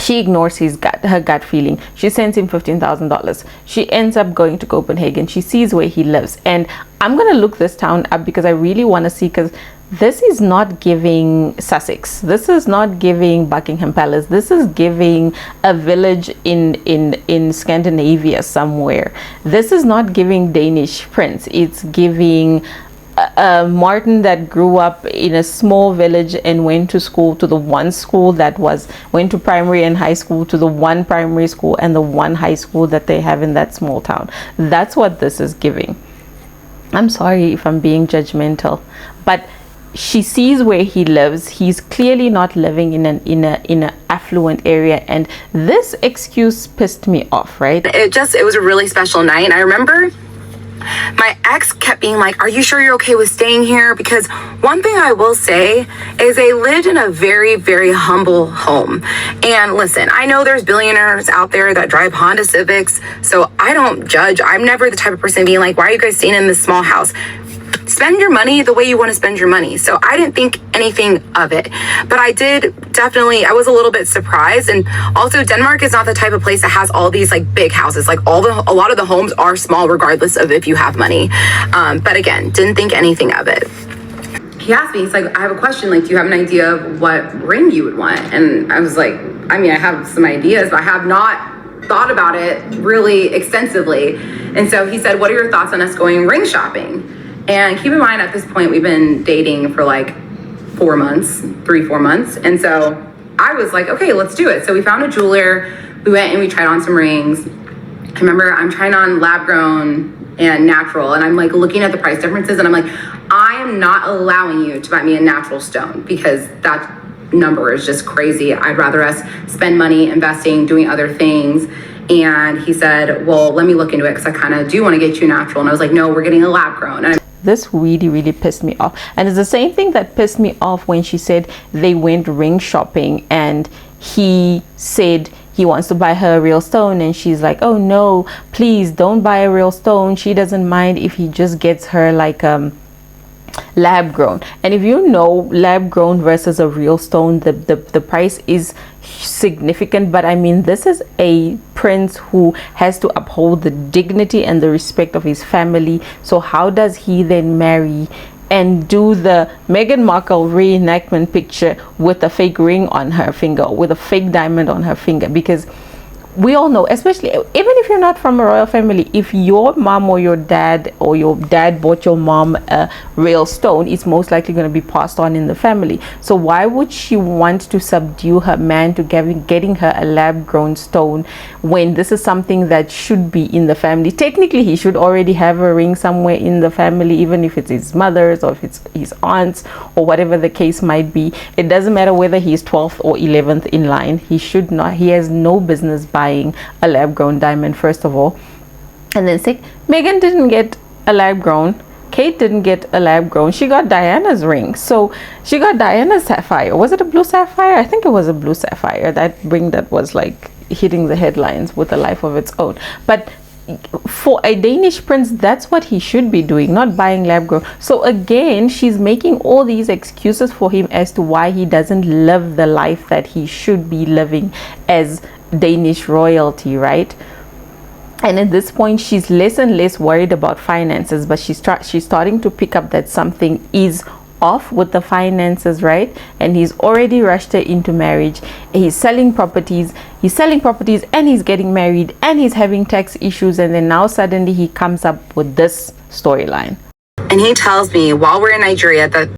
She ignores her gut feeling. She sends him $15,000. She ends up going to Copenhagen. She sees where he lives. And I'm going to look this town up because I really want to see, because this is not giving Sussex. This is not giving Buckingham Palace. This is giving a village in Scandinavia somewhere. This is not giving Danish prince. It's giving Martin that grew up in a small village and went to school, to the one school that went to primary and high school, to the one primary school and the one high school that they have in that small town. That's what this is giving. I'm sorry if I'm being judgmental, but she sees where he lives. He's clearly not living in an affluent area, and this excuse pissed me off, right? It was a really special night, and I remember my ex kept being like, are you sure you're okay with staying here? Because one thing I will say is they lived in a very, very humble home. And listen, I know there's billionaires out there that drive Honda Civics, so I don't judge. I'm never the type of person being like, why are you guys staying in this small house? Spend your money the way you want to spend your money. So I didn't think anything of it, but I was a little bit surprised. And also, Denmark is not the type of place that has all these like big houses. Like a lot of the homes are small regardless of if you have money. But again, didn't think anything of it. He asked me, he's like, I have a question. Like, do you have an idea of what ring you would want? And I was like, I mean, I have some ideas, but I have not thought about it really extensively. And so he said, what are your thoughts on us going ring shopping? And keep in mind, at this point, we've been dating for like 4 months. And so I was like, okay, let's do it. So we found a jeweler. We went and we tried on some rings. I remember I'm trying on lab grown and natural. And I'm like looking at the price differences. And I'm like, I am not allowing you to buy me a natural stone because that number is just crazy. I'd rather us spend money investing, doing other things. And he said, well, let me look into it because I kind of do want to get you natural. And I was like, no, we're getting a lab grown. And this really, really pissed me off. And it's the same thing that pissed me off when she said they went ring shopping and he said he wants to buy her a real stone, and she's like, oh no, please don't buy a real stone. She doesn't mind if he just gets her like lab grown. And if you know, lab grown versus a real stone, the price is significant. But I mean, this is a prince who has to uphold the dignity and the respect of his family. So how does he then marry and do the Meghan Markle reenactment picture with a fake ring on her finger, with a fake diamond on her finger? Because we all know, especially even if you're not from a royal family, if your mom or your dad bought your mom a real stone, it's most likely going to be passed on in the family. So why would she want to subdue her man to getting her a lab grown stone when this is something that should be in the family? Technically, he should already have a ring somewhere in the family, even if it's his mother's or if it's his aunt's or whatever the case might be. It doesn't matter whether he's 12th or 11th in line. He has no business buying a lab grown diamond, first of all. And then Meghan didn't get a lab grown. Kate didn't get a lab grown. She got Diana's ring. So she got Diana's sapphire. Was it a blue sapphire? I think it was a blue sapphire, that ring that was like hitting the headlines with a life of its own. But for a Danish prince, that's what he should be doing, not buying lab grown. So again, she's making all these excuses for him as to why he doesn't live the life that he should be living as Danish royalty, right? And at this point, she's less and less worried about finances, but she's starting to pick up that something is off with the finances, right? And he's already rushed her into marriage. He's selling properties and he's getting married and he's having tax issues, and then now suddenly he comes up with this storyline. And he tells me while we're in Nigeria that